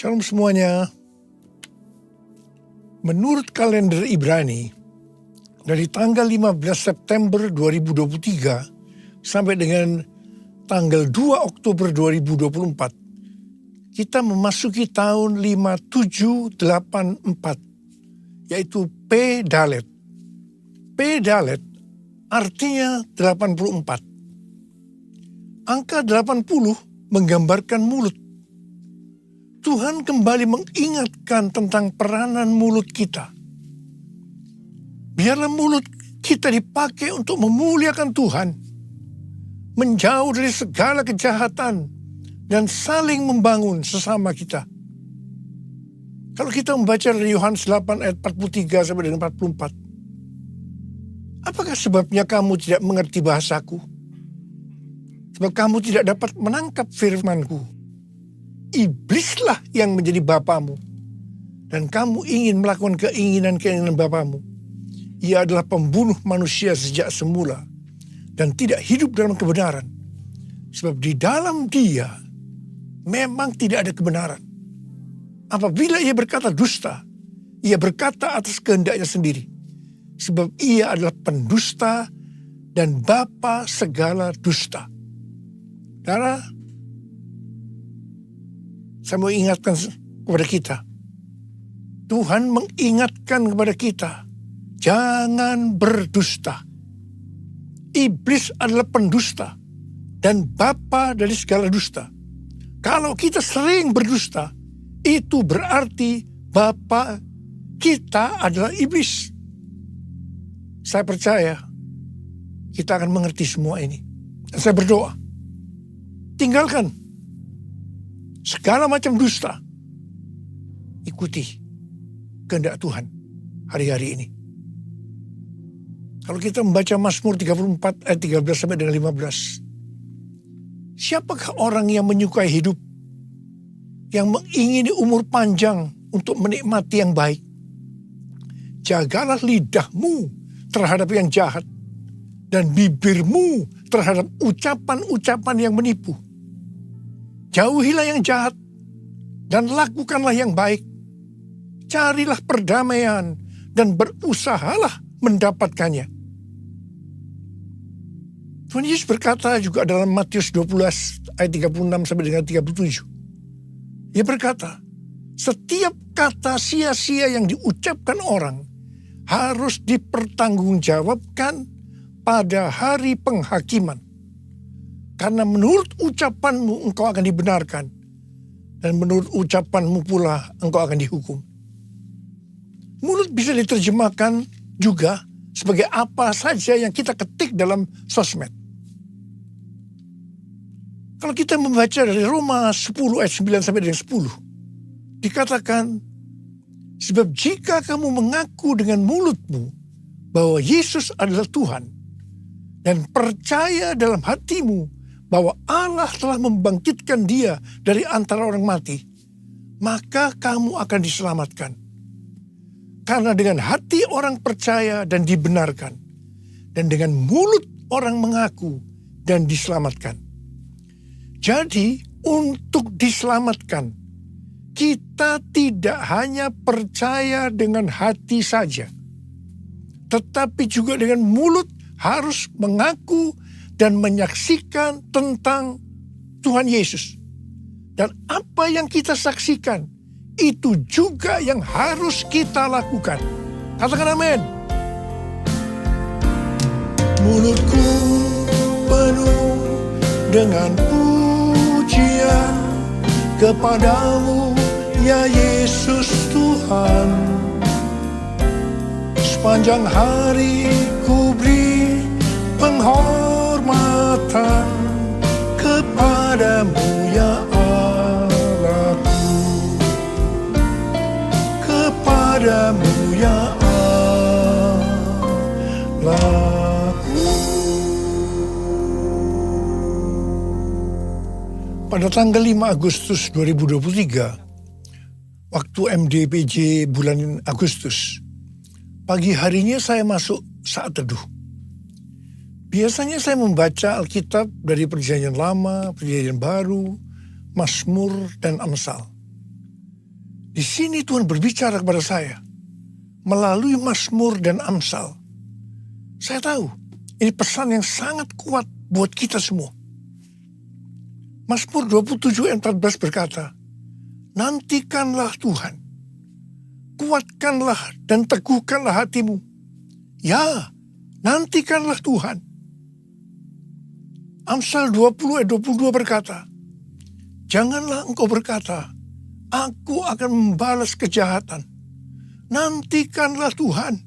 Shalom semuanya. Menurut kalender Ibrani, dari tanggal 15 September 2023 sampai dengan tanggal 2 Oktober 2024, kita memasuki tahun 5784, yaitu P Dalet. P Dalet artinya 84. Angka 80 menggambarkan mulut. Tuhan kembali mengingatkan tentang peranan mulut kita. Biarlah mulut kita dipakai untuk memuliakan Tuhan, menjauh dari segala kejahatan, dan saling membangun sesama kita. Kalau kita membaca dari Yohanes 8 ayat 43 sampai dengan 44, apakah sebabnya kamu tidak mengerti bahasaku? Sebab kamu tidak dapat menangkap firmanku. Iblislah yang menjadi bapamu, dan kamu ingin melakukan keinginan-keinginan bapamu. Ia adalah pembunuh manusia sejak semula, dan tidak hidup dalam kebenaran. Sebab di dalam dia memang tidak ada kebenaran. Apabila ia berkata dusta, ia berkata atas kehendaknya sendiri. Sebab ia adalah pendusta dan bapa segala dusta. Saudara, saya mau ingatkan kepada kita. Tuhan mengingatkan kepada kita, jangan berdusta. Iblis adalah pendusta dan bapa dari segala dusta. Kalau kita sering berdusta, itu berarti bapa kita adalah iblis. Saya percaya kita akan mengerti semua ini. Dan saya berdoa, tinggalkan segala macam dusta. Ikuti kehendak Tuhan hari-hari ini. Kalau kita membaca Mazmur 34 ayat 13 sampai dengan 15. Siapakah orang yang menyukai hidup, yang mengingini umur panjang untuk menikmati yang baik? Jagalah lidahmu terhadap yang jahat, dan bibirmu terhadap ucapan-ucapan yang menipu. Jauhilah yang jahat dan lakukanlah yang baik. Carilah perdamaian dan berusahalah mendapatkannya. Tuhan Yesus berkata juga dalam Matius 12 ayat 36 sampai dengan 37. Ia berkata, setiap kata sia-sia yang diucapkan orang harus dipertanggungjawabkan pada hari penghakiman. Karena menurut ucapanmu engkau akan dibenarkan, dan menurut ucapanmu pula engkau akan dihukum. Mulut bisa diterjemahkan juga sebagai apa saja yang kita ketik dalam sosmed. Kalau kita membaca dari Roma 10 ayat 9 sampai dengan 10, dikatakan, sebab jika kamu mengaku dengan mulutmu bahwa Yesus adalah Tuhan, dan percaya dalam hatimu bahwa Allah telah membangkitkan dia dari antara orang mati, maka kamu akan diselamatkan. Karena dengan hati orang percaya dan dibenarkan, dan dengan mulut orang mengaku dan diselamatkan. Jadi untuk diselamatkan, kita tidak hanya percaya dengan hati saja, tetapi juga dengan mulut harus mengaku dan menyaksikan tentang Tuhan Yesus. Dan apa yang kita saksikan, itu juga yang harus kita lakukan. Katakan amin. Mulutku penuh dengan pujian kepadamu, ya Yesus Tuhan. Sepanjang hari ku beri penghormatan kepadamu, ya Allahku. Kepadamu, ya Allahku. Pada tanggal 5 Agustus 2023, waktu MDPJ bulan Agustus, pagi harinya saya masuk saat teduh. Biasanya saya membaca Alkitab dari Perjanjian Lama, Perjanjian Baru, Mazmur, dan Amsal. Di sini Tuhan berbicara kepada saya melalui Mazmur dan Amsal. Saya tahu ini pesan yang sangat kuat buat kita semua. Mazmur 27 ayat 14 berkata, nantikanlah Tuhan, kuatkanlah dan teguhkanlah hatimu. Ya, nantikanlah Tuhan. Amsal 20 ayat 22 berkata, janganlah engkau berkata, aku akan membalas kejahatan. Nantikanlah Tuhan,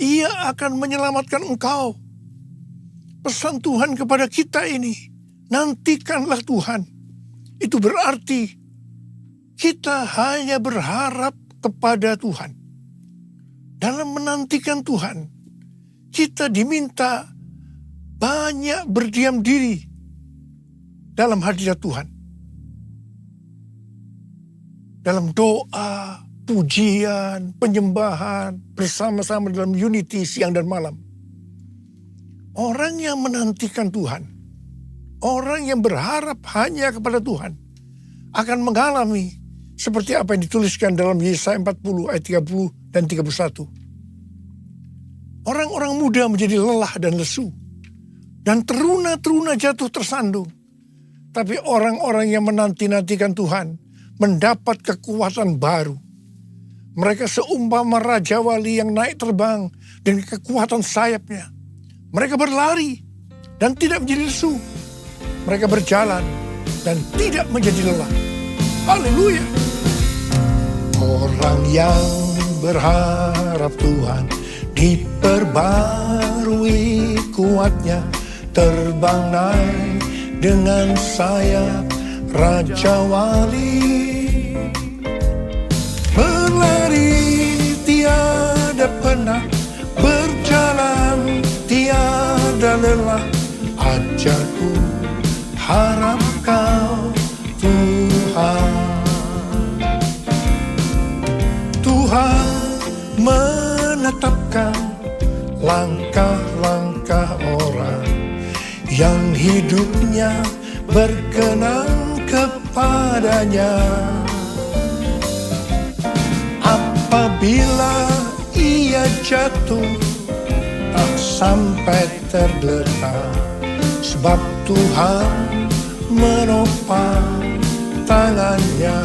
Ia akan menyelamatkan engkau. Pesan Tuhan kepada kita ini, nantikanlah Tuhan. Itu berarti kita hanya berharap kepada Tuhan. Dalam menantikan Tuhan, kita diminta banyak berdiam diri dalam hadirat Tuhan. Dalam doa, pujian, penyembahan, bersama-sama dalam unity siang dan malam. Orang yang menantikan Tuhan, orang yang berharap hanya kepada Tuhan, akan mengalami seperti apa yang dituliskan dalam Yesaya 40 ayat 30 dan 31. Orang-orang muda menjadi lelah dan lesu, dan teruna-teruna jatuh tersandung. Tapi orang-orang yang menanti-nantikan Tuhan mendapat kekuatan baru. Mereka seumpama Raja Wali yang naik terbang dengan kekuatan sayapnya. Mereka berlari dan tidak menjadi lesu. Mereka berjalan dan tidak menjadi lelah. Haleluya. Orang yang berharap Tuhan diperbarui kuatnya, terbang naik dengan sayap Raja Wali. Berlari tiada penat, berjalan tiada lelah. Ajarku harap kau Tuhan. Tuhan menetapkan langkah-langkah orang yang hidupnya berkenan kepadanya. Apabila ia jatuh, tak sampai tergeletak, sebab Tuhan menopang tangannya.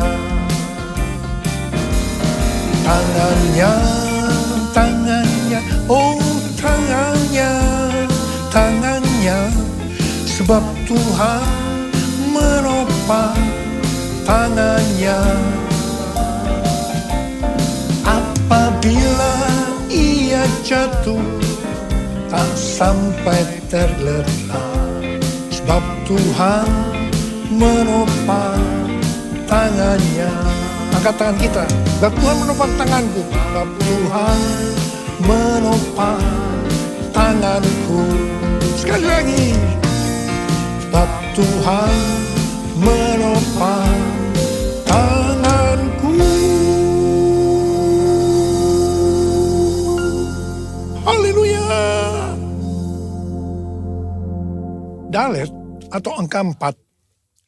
Tangannya, tangannya, oh tangannya, tangannya, sebab Tuhan menopang tangannya. Apabila ia jatuh, tak sampai tergeletak, sebab Tuhan menopang tangannya. Angkat tangan kita, sebab Tuhan menopang tanganku, sebab Tuhan menopang tanganku. Sekali lagi, sebab Tuhan menopang tanganku. Haleluya. Dalet atau angka 4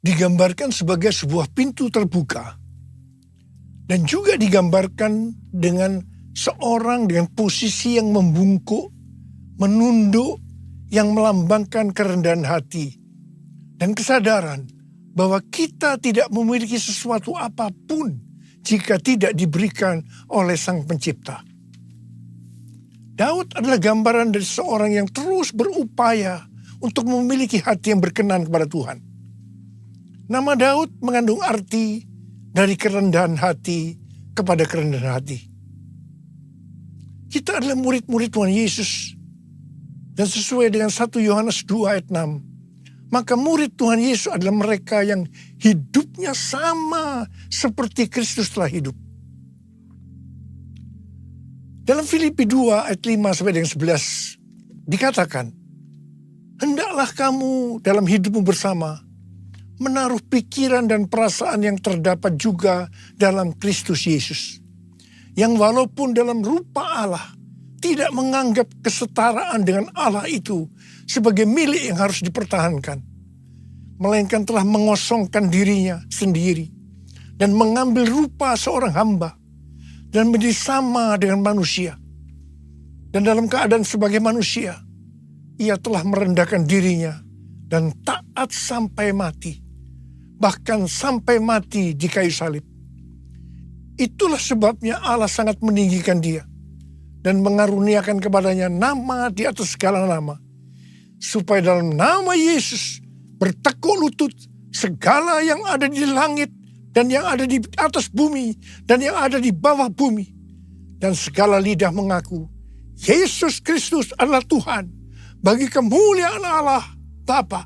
digambarkan sebagai sebuah pintu terbuka, dan juga digambarkan dengan seorang dengan posisi yang membungkuk, menunduk, yang melambangkan kerendahan hati dan kesadaran bahwa kita tidak memiliki sesuatu apapun jika tidak diberikan oleh Sang Pencipta. Daud adalah gambaran dari seorang yang terus berupaya untuk memiliki hati yang berkenan kepada Tuhan. Nama Daud mengandung arti dari kerendahan hati kepada kerendahan hati. Kita adalah murid-murid Tuhan Yesus. Dan sesuai dengan 1 Yohanes 2 ayat 6, maka murid Tuhan Yesus adalah mereka yang hidupnya sama seperti Kristus telah hidup. Dalam Filipi 2 ayat 5 sampai dengan 11 dikatakan, hendaklah kamu dalam hidupmu bersama menaruh pikiran dan perasaan yang terdapat juga dalam Kristus Yesus, yang walaupun dalam rupa Allah tidak menganggap kesetaraan dengan Allah itu sebagai milik yang harus dipertahankan, melainkan telah mengosongkan dirinya sendiri dan mengambil rupa seorang hamba dan menjadi sama dengan manusia. Dan dalam keadaan sebagai manusia, ia telah merendahkan dirinya dan taat sampai mati, bahkan sampai mati di kayu salib. Itulah sebabnya Allah sangat meninggikan dia dan mengaruniakan kepadanya nama di atas segala nama, supaya dalam nama Yesus bertekuk lutut segala yang ada di langit dan yang ada di atas bumi dan yang ada di bawah bumi, dan segala lidah mengaku Yesus Kristus adalah Tuhan, bagi kemuliaan Allah Bapa.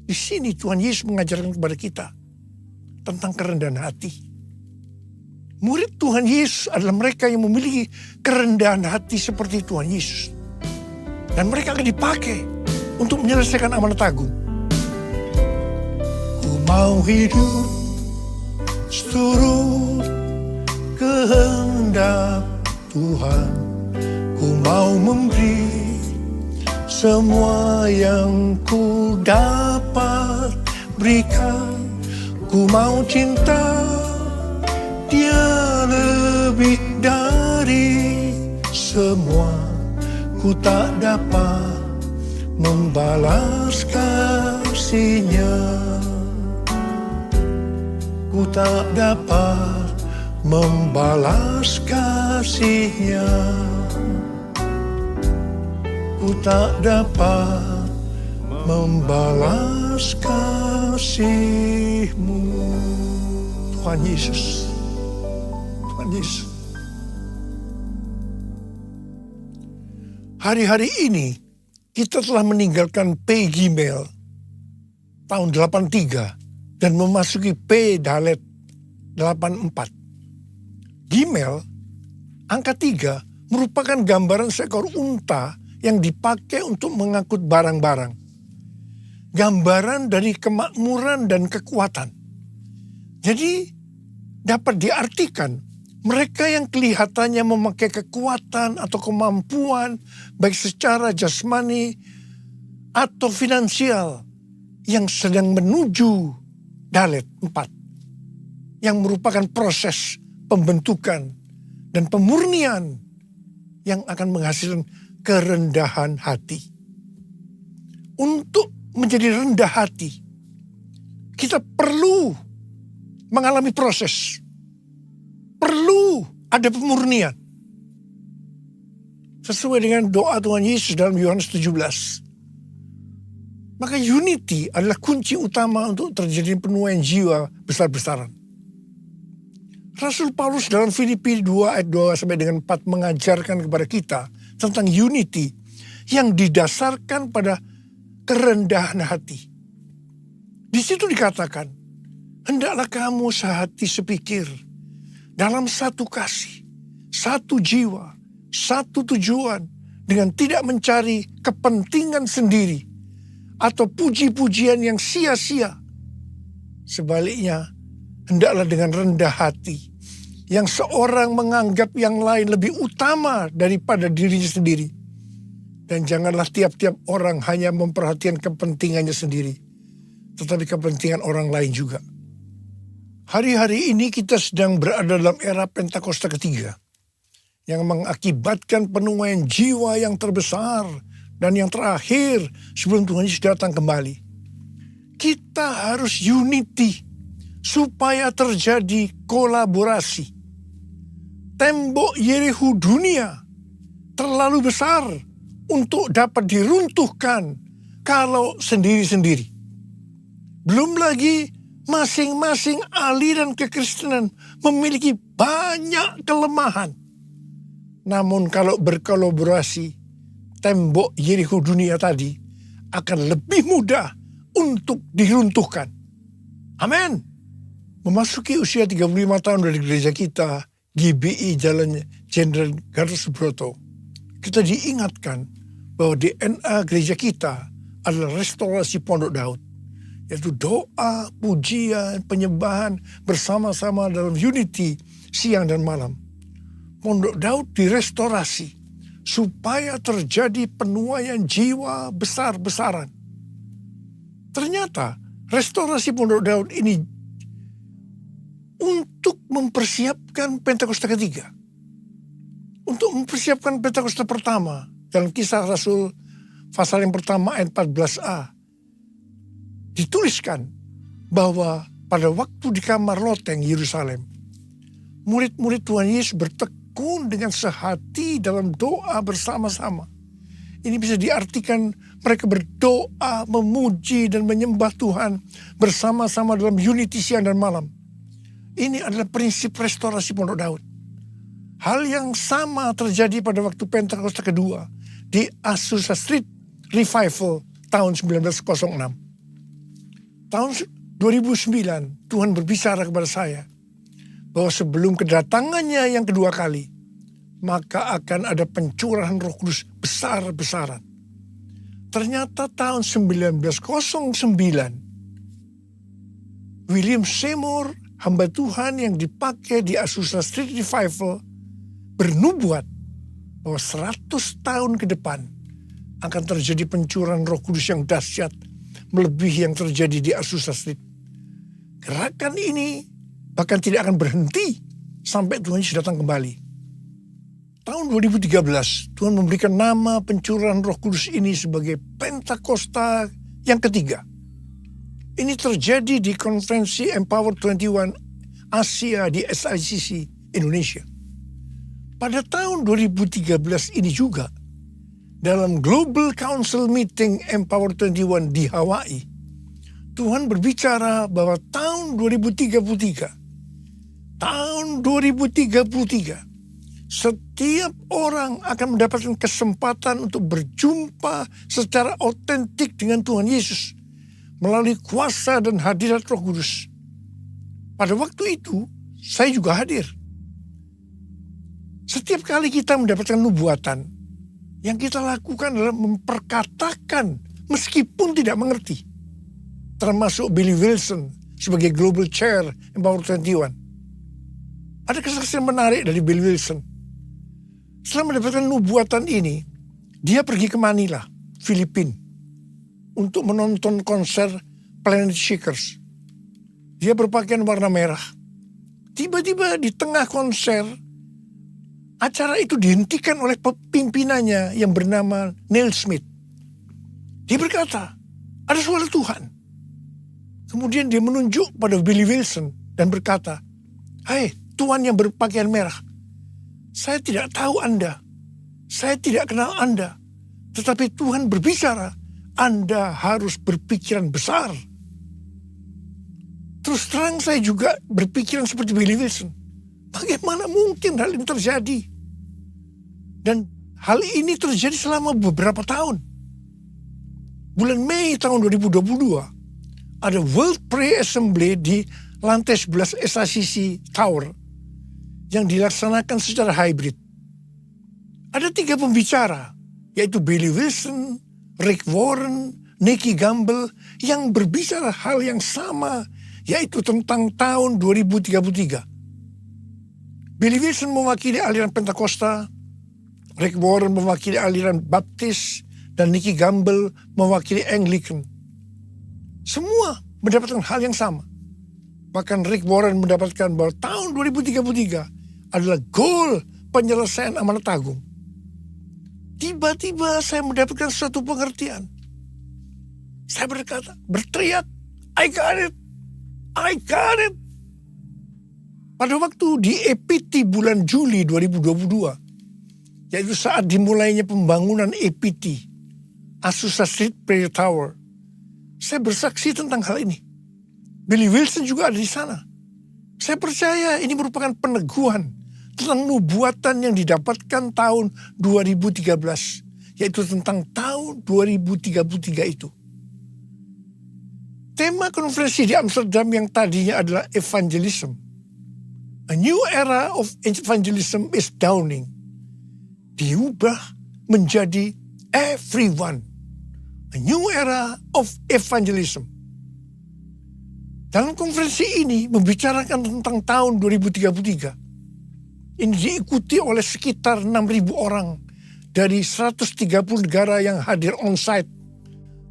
Di sini Tuhan Yesus mengajarkan kepada kita tentang kerendahan hati. Murid Tuhan Yesus adalah mereka yang memiliki kerendahan hati seperti Tuhan Yesus. Dan mereka akan dipakai untuk menyelesaikan amanat agung. Ku mau hidup seturut kehendak Tuhan. Ku mau memberi semua yang ku dapat berikan. Ku mau cinta Dia lebih dari semua. Ku tak dapat membalas kasih-Nya. Ku tak dapat membalas kasih-Nya. Ku tak dapat membalas kasih-Mu. Tuhan Yesus. Tuhan Yesus. Hari-hari ini kita telah meninggalkan P Gimel tahun 83 dan memasuki P Dalet 84. Gimel, angka 3, merupakan gambaran seekor unta yang dipakai untuk mengangkut barang-barang. Gambaran dari kemakmuran dan kekuatan. Jadi dapat diartikan mereka yang kelihatannya memakai kekuatan atau kemampuan baik secara jasmani atau finansial yang sedang menuju Dalet 4 yang merupakan proses pembentukan dan pemurnian yang akan menghasilkan kerendahan hati. Untuk menjadi rendah hati, kita perlu mengalami proses. Perlu ada pemurnian. Sesuai dengan doa Tuhan Yesus dalam Yohanes 17. Maka unity adalah kunci utama untuk terjadi penuaian jiwa besar-besaran. Rasul Paulus dalam Filipi 2 ayat 2 sampai dengan 4 mengajarkan kepada kita tentang unity yang didasarkan pada kerendahan hati. Di situ dikatakan, hendaklah kamu sehati sepikir, dalam satu kasih, satu jiwa, satu tujuan, dengan tidak mencari kepentingan sendiri atau puji-pujian yang sia-sia. Sebaliknya, hendaklah dengan rendah hati, yang seorang menganggap yang lain lebih utama daripada dirinya sendiri. Dan janganlah tiap-tiap orang hanya memperhatikan kepentingannya sendiri, tetapi kepentingan orang lain juga. Hari-hari ini kita sedang berada dalam era Pentakosta ketiga yang mengakibatkan penuaian jiwa yang terbesar dan yang terakhir sebelum Tuhan Yesus datang kembali. Kita harus unity supaya terjadi kolaborasi. Tembok Yerikho dunia terlalu besar untuk dapat diruntuhkan kalau sendiri-sendiri. Belum lagi masing-masing aliran kekristenan memiliki banyak kelemahan. Namun kalau berkolaborasi, tembok Yerikho dunia tadi akan lebih mudah untuk diruntuhkan. Amin. Memasuki usia 35 tahun dari gereja kita, GBI Jalan Jenderal Gatot Subroto, kita diingatkan bahwa DNA gereja kita adalah restorasi Pondok Daud. Yaitu doa, pujian, penyembahan bersama-sama dalam unity siang dan malam. Pondok Daud direstorasi supaya terjadi penuaian jiwa besar-besaran. Ternyata restorasi Pondok Daud ini untuk mempersiapkan Pentakosta ketiga. Untuk mempersiapkan Pentakosta pertama. Dalam Kisah Rasul pasal yang pertama ayat 14a. Dituliskan bahwa pada waktu di kamar loteng Yerusalem, murid-murid Tuhan Yesus bertekun dengan sehati dalam doa bersama-sama. Ini bisa diartikan mereka berdoa, memuji dan menyembah Tuhan bersama-sama dalam unity siang dan malam. Ini adalah prinsip restorasi Pondok Daud. Hal yang sama terjadi pada waktu Pentakosta kedua di Azusa Street Revival tahun 1906. Tahun 2009 Tuhan berbicara kepada saya bahwa sebelum kedatangannya yang kedua kali, maka akan ada pencurahan Roh Kudus besar-besaran. Ternyata tahun 1909, William Seymour, hamba Tuhan yang dipakai di Azusa Street Revival, bernubuat bahwa 100 tahun ke depan akan terjadi pencurahan Roh Kudus yang dahsyat, melebihi yang terjadi di Azusa Street. Gerakan ini bahkan tidak akan berhenti sampai Tuhan Yesus datang kembali. Tahun 2013, Tuhan memberikan nama pencurahan Roh Kudus ini sebagai Pentakosta yang ketiga. Ini terjadi di konferensi Empower 21 Asia di SICC Indonesia. Pada tahun 2013 ini juga, dalam Global Council Meeting Empower 21 di Hawaii, Tuhan berbicara bahwa tahun 2033, setiap orang akan mendapatkan kesempatan untuk berjumpa secara otentik dengan Tuhan Yesus melalui kuasa dan hadirat Roh Kudus. Pada waktu itu, saya juga hadir. Setiap kali kita mendapatkan nubuatan, yang kita lakukan adalah memperkatakan meskipun tidak mengerti. Termasuk Billy Wilson sebagai Global Chair Empower 21. Ada kesaksian menarik dari Billy Wilson. Setelah mendapatkan nubuatan ini, dia pergi ke Manila, Filipina, untuk menonton konser Planet Shakers. Dia berpakaian warna merah. Tiba-tiba di tengah konser, acara itu dihentikan oleh pimpinannya yang bernama Neil Smith. Dia berkata, ada suara Tuhan. Kemudian dia menunjuk pada Billy Wilson dan berkata, "Hai, Tuhan yang berpakaian merah, saya tidak tahu Anda, saya tidak kenal Anda, tetapi Tuhan berbicara, Anda harus berpikiran besar." Terus terang saya juga berpikiran seperti Billy Wilson. Bagaimana mungkin hal ini terjadi? Dan hal ini terjadi selama beberapa tahun. Bulan Mei tahun 2022, ada World Prayer Assembly di lantai 11 SICC Tower yang dilaksanakan secara hybrid. Ada 3 pembicara, yaitu Billy Wilson, Rick Warren, Nicky Gamble, yang berbicara hal yang sama, yaitu tentang tahun 2033. Billy Wilson mewakili aliran Pentakosta, Rick Warren mewakili aliran Baptis, dan Nicky Gamble mewakili Anglican. Semua mendapatkan hal yang sama. Bahkan Rick Warren mendapatkan bahwa tahun 2033 adalah goal penyelesaian amanat agung. Tiba-tiba saya mendapatkan suatu pengertian. Saya berteriak, I got it! I got it! Pada waktu di EPT bulan Juli 2022, yaitu saat dimulainya pembangunan EPT, Azusa Street Prayer Tower, saya bersaksi tentang hal ini. Billy Wilson juga ada di sana. Saya percaya ini merupakan peneguhan tentang nubuatan yang didapatkan tahun 2013, yaitu tentang tahun 2033 itu. Tema konferensi di Amsterdam yang tadinya adalah evangelism. A new era of evangelism is dawning. Diubah menjadi everyone. A new era of evangelism. Dalam konferensi ini membicarakan tentang tahun 2033. Ini diikuti oleh sekitar 6.000 orang dari 130 negara yang hadir on-site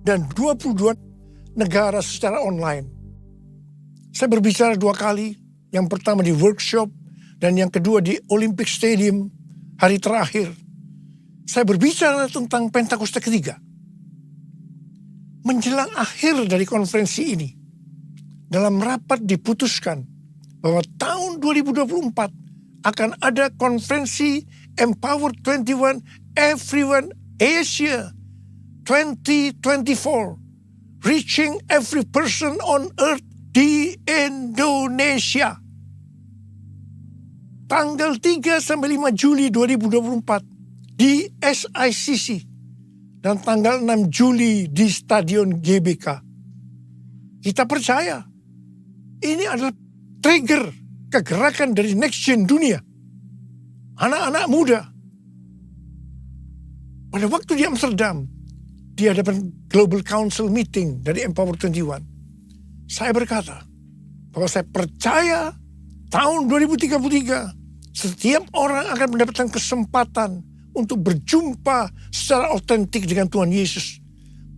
dan 22 negara secara online. Saya berbicara 2 kali, yang pertama di workshop dan yang kedua di Olympic Stadium hari terakhir. Saya berbicara tentang Pentakosta ketiga. Menjelang akhir dari konferensi ini, dalam rapat diputuskan bahwa tahun 2024 akan ada konferensi Empower 21 Everyone Asia 2024, reaching every person on earth di Indonesia. Tanggal 3 sampai 5 Juli 2024 di SICC dan tanggal 6 Juli di Stadion GBK. Kita percaya ini adalah trigger kegerakan dari next gen dunia. Anak-anak muda. Pada waktu di Amsterdam, di hadapan Global Council Meeting dari Empower 21, saya berkata bahwa saya percaya tahun 2033 setiap orang akan mendapatkan kesempatan untuk berjumpa secara otentik dengan Tuhan Yesus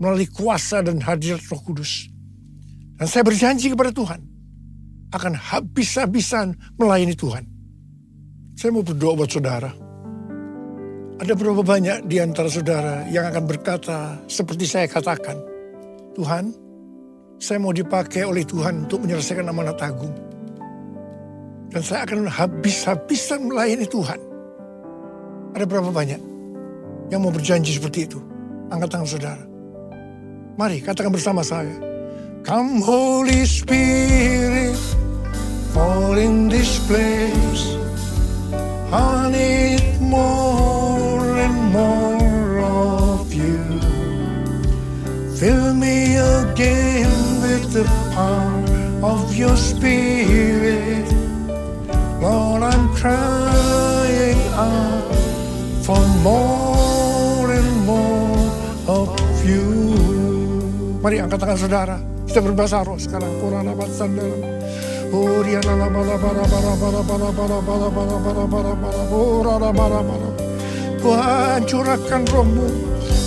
melalui kuasa dan hadirat Roh Kudus. Dan saya berjanji kepada Tuhan akan habis-habisan melayani Tuhan. Saya mau berdoa buat saudara. Ada berapa banyak di antara saudara yang akan berkata seperti saya katakan, Tuhan, saya mau dipakai oleh Tuhan untuk menyelesaikan amanat agung. Dan saya akan habis-habisan melayani Tuhan. Ada berapa banyak yang mau berjanji seperti itu? Angkat tangan saudara. Mari katakan bersama saya. Come Holy Spirit, fall in this place. I need more and more of you. Fill me again with the power of your Spirit. Lord, I'm crying out for more and more of you. Mari angkat tangan saudara. Kita berbahasa roh sekarang. Qur'an abat sandal. Tuhan, curahkan rohmu.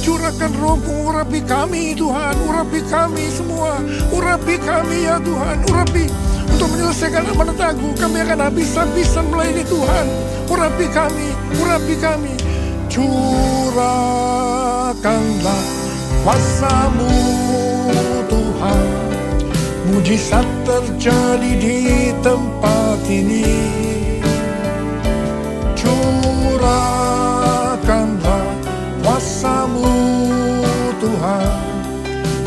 Curahkan rohmu, urapi kami Tuhan. Urapi kami semua. Urapi kami ya Tuhan. Urapi untuk menyelesaikan amanat agung. Kami akan habis-habisan melayani Tuhan. Urapi kami. Urapi kami. Curahkanlah kuasa-Mu Tuhan. Mujizat terjadi di tempat ini. Curahkanlah kuasa-Mu Tuhan.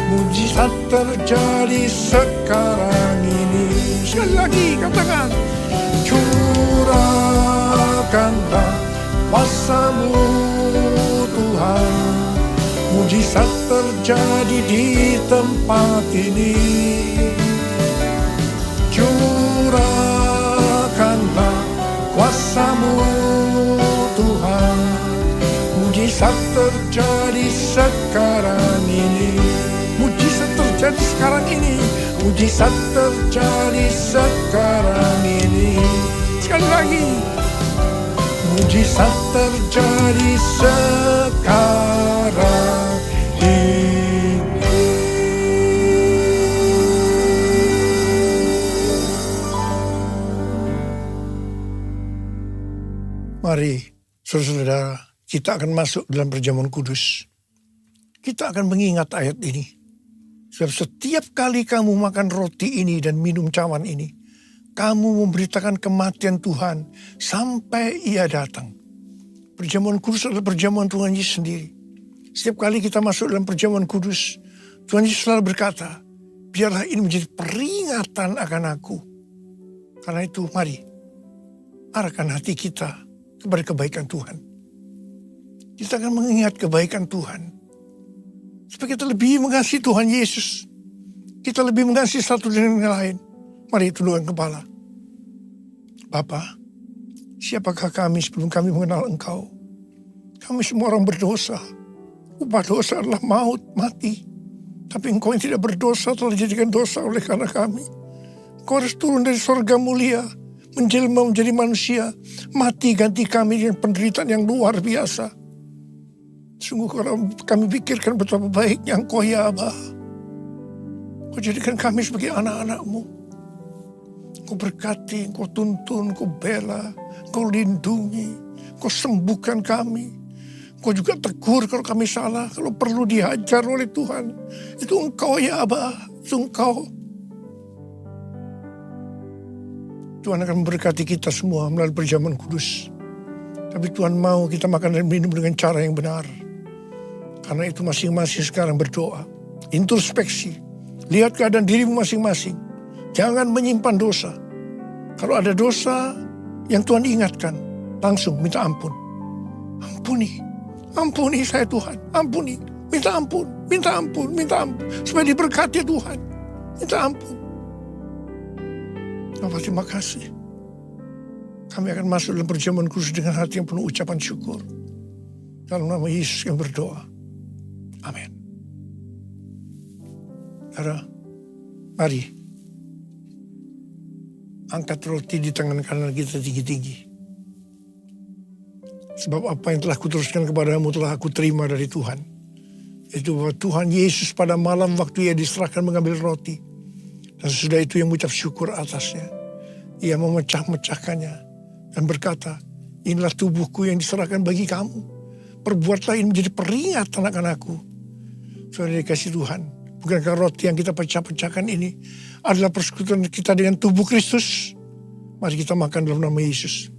Mujizat terjadi sekarang ini. Sekali lagi katakan. Curahkanlah kuasa-Mu Tuhan. Mujizat terjadi di tempat ini. Curahkanlah kuasa-Mu Tuhan. Mujizat terjadi sekarang ini. Mujizat terjadi sekarang ini. Mujizat terjadi sekarang ini. Sekali lagi. Mujizat terjadi sekarang ini. Mari, saudara-saudara, kita akan masuk dalam perjamuan kudus. Kita akan mengingat ayat ini. Sebab setiap kali kamu makan roti ini dan minum cawan ini, kamu memberitakan kematian Tuhan sampai Ia datang. Perjamuan kudus adalah perjamuan Tuhan Yesus sendiri. Setiap kali kita masuk dalam perjamuan kudus, Tuhan Yesus selalu berkata, biarlah ini menjadi peringatan akan aku. Karena itu mari, arahkan hati kita kepada kebaikan Tuhan. Kita akan mengingat kebaikan Tuhan. Supaya kita lebih mengasihi Tuhan Yesus. Kita lebih mengasihi satu dengan yang lain. Mari tundukkan kepala. Bapa, siapakah kami sebelum kami mengenal Engkau? Kami semua orang berdosa. Upah dosa adalah maut, mati. Tapi Engkau yang tidak berdosa telah dijadikan dosa oleh karena kami. Engkau harus turun dari surga mulia, menjelma menjadi manusia, mati ganti kami dengan penderitaan yang luar biasa. Sungguh kalau kami pikirkan betapa baiknya Engkau ya Aba. Kau jadikan kami sebagai anak-anak-Mu. Kau berkati, Kau tuntun, Kau bela, Kau lindungi, Kau sembuhkan kami. Kau juga tegur kalau kami salah, kalau perlu dihajar oleh Tuhan. Itu Engkau ya Aba, itu Engkau. Tuhan akan memberkati kita semua melalui perjamuan kudus. Tapi Tuhan mau kita makan dan minum dengan cara yang benar. Karena itu masing-masing sekarang berdoa. Introspeksi. Lihat keadaan dirimu masing-masing. Jangan menyimpan dosa. Kalau ada dosa yang Tuhan ingatkan, langsung minta ampun. Ampuni. Ampuni saya Tuhan. Ampuni. Minta ampun. Minta ampun. Minta ampun. Supaya diberkati Tuhan. Minta ampun. Bapak terima kasih. Kami akan masuk dalam perjamuan kudus dengan hati yang penuh ucapan syukur. Dalam nama Yesus yang berdoa. Amin. Saudara, mari angkat roti di tangan kanan kita tinggi-tinggi. Sebab apa yang telah kuteruskan kepadamu telah aku terima dari Tuhan. Itu bahwa Tuhan Yesus pada malam waktu ia diserahkan mengambil roti. Dan sesudah itu yang mengucap syukur atasnya. Ia memecah-mecahkannya dan berkata, inilah tubuhku yang diserahkan bagi kamu. Perbuatlah ini menjadi peringatan akan aku. Saudara dikasih Tuhan. Bukankah roti yang kita pecah-pecahkan ini adalah persekutuan kita dengan tubuh Kristus? Mari kita makan dalam nama Yesus.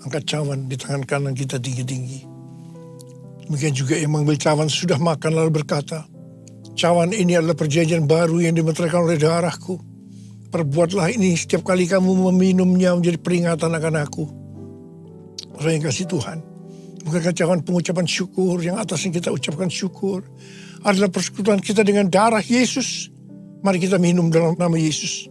Angkat cawan di tangan kanan kita tinggi-tinggi. Demikian juga yang mengambil cawan sudah makan lalu berkata, cawan ini adalah perjanjian baru yang dimeteraikan oleh darahku. Perbuatlah ini setiap kali kamu meminumnya menjadi peringatan akan aku. Orang yang kasih Tuhan. Bukankah cawan pengucapan syukur yang atasnya kita ucapkan syukur adalah persekutuan kita dengan darah Yesus. Mari kita minum dalam nama Yesus.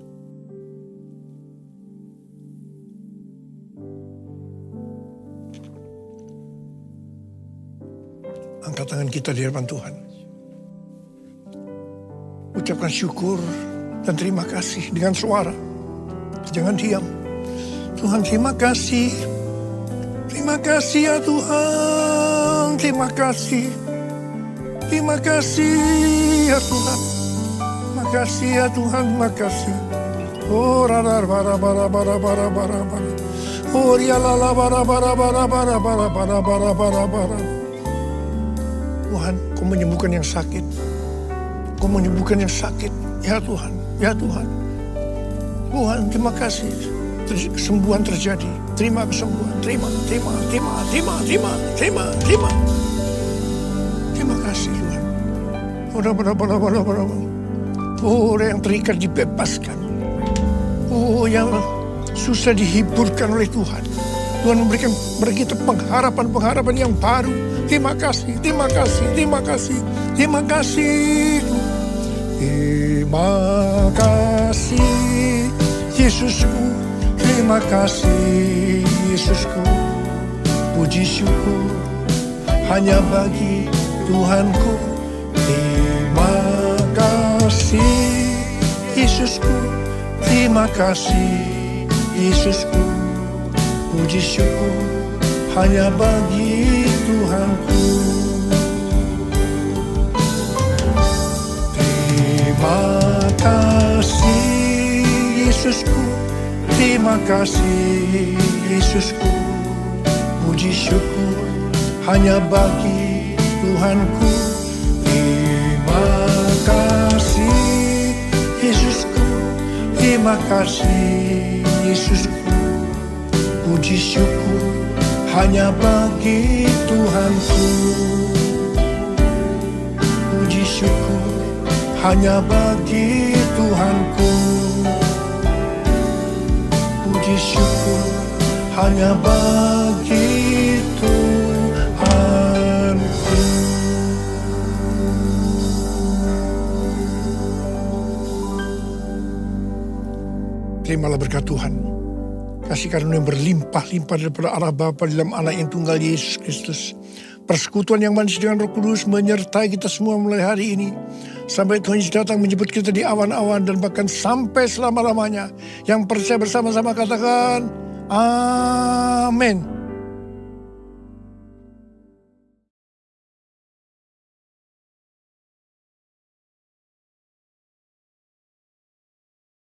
Angkat tangan kita di hadapan Tuhan. Ucapkan syukur dan terima kasih dengan suara. Jangan diam. Tuhan terima kasih. Terima kasih ya Tuhan. Terima kasih. Terima kasih ya Tuhan. Terima kasih ya Tuhan. Terima kasih. Oh radar bara bara bara bara bara bara. Oh rialala bara bara bara bara bara bara bara bara bara. Tuhan, Kau menyembuhkan yang sakit. Kau menyembuhkan yang sakit. Ya Tuhan, ya Tuhan. Tuhan, terima kasih. Kesembuhan terjadi. Terima kesembuhan. Terima. Terima kasih Tuhan. Oh, orang yang terikat dibebaskan. Oh, yang susah dihiburkan oleh Tuhan. Tuhan memberikan bagi kita pengharapan yang baru. Terima kasih, terima kasih, terima kasih, terima kasih. Terima kasih, Yesusku. Terima kasih, Yesusku. Puji syukur hanya bagi Tuhanku. Terima kasih, Yesusku. Terima kasih, Yesusku. Puji syukur hanya bagi Tuhanku. Terima kasih Yesusku. Terima kasih Yesusku. Puji syukur hanya bagi Tuhanku. Terima kasih Yesusku. Terima kasih Yesusku. Puji syukur hanya bagi Tuhanku. Puji syukur hanya bagi Tuhanku. Puji syukur hanya bagi Tuhanku. Terimalah berkat Tuhan. Kasih karunia yang berlimpah-limpah daripada Allah Bapa dalam Anak yang tunggal Yesus Kristus. persekutuan yang manis dengan Roh Kudus menyertai kita semua mulai hari ini. Sampai Tuhan Yesus datang menjemput kita di awan-awan dan bahkan sampai selama-lamanya. Yang percaya bersama-sama katakan, amin.